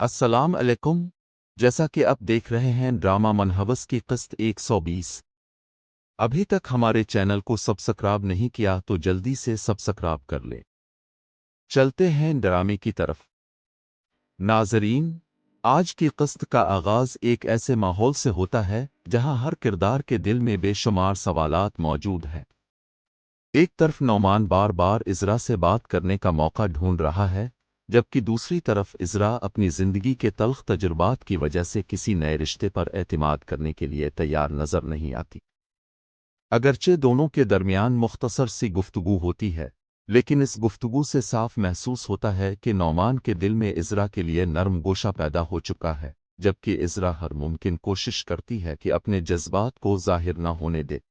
अस्सलाम अलैकुम। जैसा कि आप देख रहे हैं ड्रामा मनहवस की किस्त 120। अभी तक हमारे चैनल को सब्सक्राइब नहीं किया तो जल्दी से सब्सक्राइब कर ले। चलते हैं ड्रामे की तरफ। नाजरीन, आज की किस्त का आगाज एक ऐसे माहौल से होता है जहां हर किरदार के दिल में बेशुमार सवालात मौजूद हैं। एक तरफ नौमान बार बार इज़रा से बात करने का मौका ढूंढ रहा है, जबकि दूसरी तरफ इज़रा अपनी ज़िंदगी के तल्ख तजुर्बात की वजह से किसी नए रिश्ते पर एतमाद करने के लिए तैयार नज़र नहीं आती। अगरचे दोनों के दरमियान मुख्तसर सी गुफ्तगू होती है, लेकिन इस गुफ्तगू से साफ महसूस होता है कि नौमान के दिल में इज़रा के लिए नरम गोशा पैदा हो चुका है, जबकि इज़रा हर मुमकिन कोशिश करती है कि अपने जज्बात को ज़ाहिर न होने दे।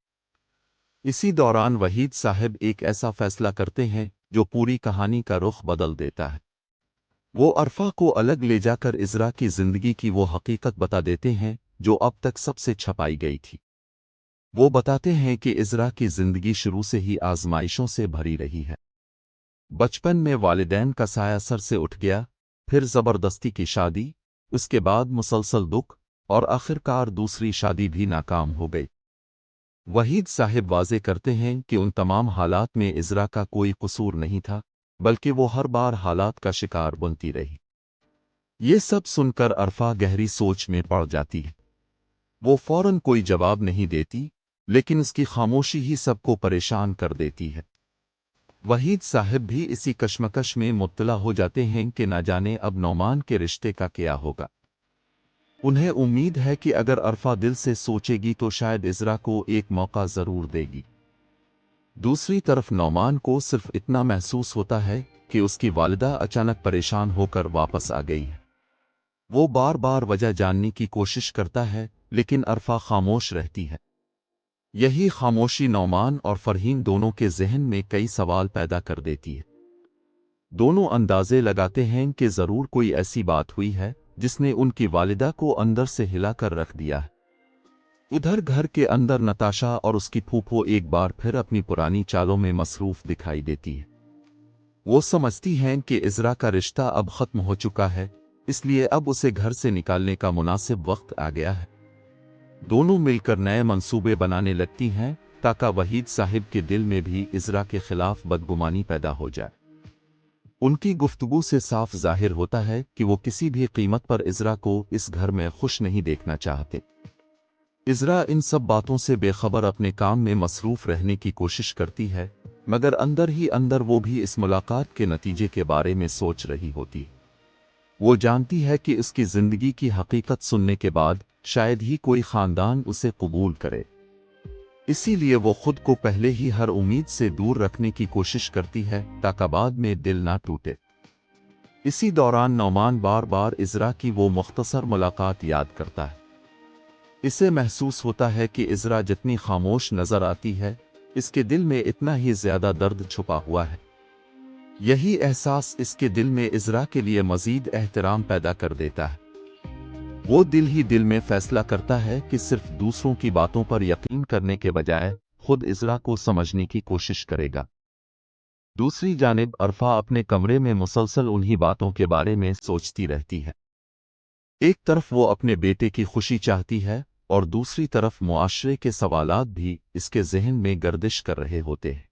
इसी दौरान वहीद साहब एक ऐसा फैसला करते हैं जो पूरी कहानी का रुख बदल देता है। वो अरफा को अलग ले जाकर इज़रा की जिंदगी की वो हकीकत बता देते हैं जो अब तक सबसे छपाई गई थी। वो बताते हैं कि इज़रा की जिंदगी शुरू से ही आजमाइशों से भरी रही है। बचपन में वालिदैन का साया सर से उठ गया, फिर जबरदस्ती की शादी, उसके बाद मुसलसल दुख, और आखिरकार दूसरी शादी भी नाकाम हो गई। वहीद साहिब वाज़े करते हैं कि उन तमाम हालात में इज़रा का कोई कसूर नहीं था, बल्कि वो हर बार हालात का शिकार बनती रही। ये सब सुनकर अरफा गहरी सोच में पड़ जाती है। वो फौरन कोई जवाब नहीं देती, लेकिन उसकी खामोशी ही सबको परेशान कर देती है। वहीद साहिब भी इसी कश्मकश में मुब्तला हो जाते हैं कि न जाने अब नौमान के रिश्ते का क्या होगा। उन्हें उम्मीद है कि अगर अरफा दिल से सोचेगी तो शायद इज़रा को एक मौका ज़रूर देगी। दूसरी तरफ नौमान को सिर्फ इतना महसूस होता है कि उसकी वालिदा अचानक परेशान होकर वापस आ गई है। वो बार बार वजह जानने की कोशिश करता है, लेकिन अरफा खामोश रहती है। यही खामोशी नौमान और फरहीन दोनों के जहन में कई सवाल पैदा कर देती है। दोनों अंदाजे लगाते हैं कि ज़रूर कोई ऐसी बात हुई है जिसने उनकी वालिदा को अंदर से हिलाकर रख दिया है। उधर घर के अंदर नताशा और उसकी फूफो एक बार फिर अपनी पुरानी चालों में मसरूफ दिखाई देती है। वो समझती हैं कि इज़रा का रिश्ता अब ख़त्म हो चुका है, इसलिए अब उसे घर से निकालने का मुनासिब वक्त आ गया है। दोनों मिलकर नए मंसूबे बनाने लगती हैं ताकि वहीद साहिब के दिल में भी इज़रा के खिलाफ बदगुमानी पैदा हो जाए। उनकी गुफ्तगू से साफ जाहिर होता है कि वो किसी भी कीमत पर इज़रा को इस घर में खुश नहीं देखना चाहते। इज़रा इन सब बातों से बेखबर अपने काम में मसरूफ रहने की कोशिश करती है, मगर अंदर ही अंदर वो भी इस मुलाकात के नतीजे के बारे में सोच रही होती। वो जानती है कि उसकी ज़िंदगी की हकीकत सुनने के बाद शायद ही कोई ख़ानदान उसे कबूल करे। इसीलिए वो खुद को पहले ही हर उम्मीद से दूर रखने की कोशिश करती है ताकि बाद में दिल ना टूटे। इसी दौरान नौमान बार बार इज़रा की वो मुख्तसर मुलाकात याद करता है। इसे महसूस होता है कि इज़रा जितनी खामोश नज़र आती है, इसके दिल में इतना ही ज़्यादा दर्द छुपा हुआ है। यही एहसास इसके दिल में इज़रा के लिए मज़ीद एहतराम पैदा कर देता है। वो दिल ही दिल में फैसला करता है कि सिर्फ दूसरों की बातों पर यकीन करने के बजाय खुद इज़रा को समझने की कोशिश करेगा। दूसरी जानिब अरफा अपने कमरे में मुसलसल उन्हीं बातों के बारे में सोचती रहती है। एक तरफ वो अपने बेटे की खुशी चाहती है और दूसरी तरफ मुआशरे के सवालात भी इसके जहन में गर्दिश कर रहे होते हैं।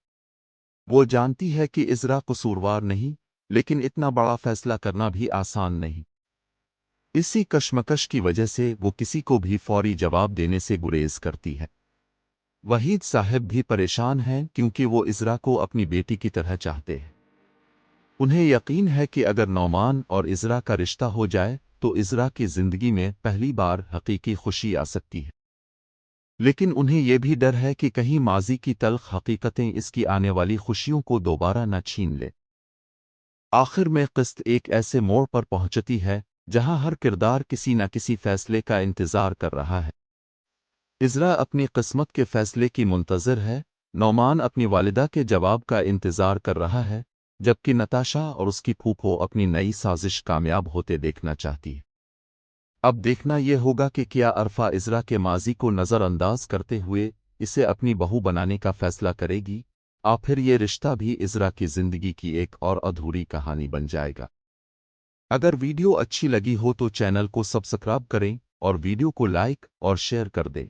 वो जानती है कि इज़रा कसूरवार नहीं, लेकिन इतना बड़ा फैसला करना भी आसान नहीं। इसी कश्मकश की वजह से वो किसी को भी फौरी जवाब देने से गुरेज करती है। वहीद साहब भी परेशान हैं क्योंकि वो इज़रा को अपनी बेटी की तरह चाहते हैं। उन्हें यकीन है कि अगर नौमान और इज़रा का रिश्ता हो जाए तो इज़रा की ज़िंदगी में पहली बार हकीकी खुशी आ सकती है। लेकिन उन्हें यह भी डर है कि कहीं माजी की तल्ख हकीकतें इसकी आने वाली खुशियों को दोबारा न छीन ले। आखिर में किस्त एक ऐसे मोड़ पर पहुंचती है जहां हर किरदार किसी न किसी फैसले का इंतज़ार कर रहा है। इज़रा अपनी किस्मत के फैसले की मुंतज़िर है, नौमान अपनी वालिदा के जवाब का इंतज़ार कर रहा है, जबकि नताशा और उसकी फूफो अपनी नई साजिश कामयाब होते देखना चाहती है। अब देखना यह होगा कि क्या अरफा इज़रा के माजी को नज़रअंदाज करते हुए इसे अपनी बहू बनाने का फैसला करेगी, या फिर ये रिश्ता भी इज़रा की ज़िंदगी की एक और अधूरी कहानी बन जाएगा। अगर वीडियो अच्छी लगी हो तो चैनल को सब्सक्राइब करें और वीडियो को लाइक और शेयर कर दें।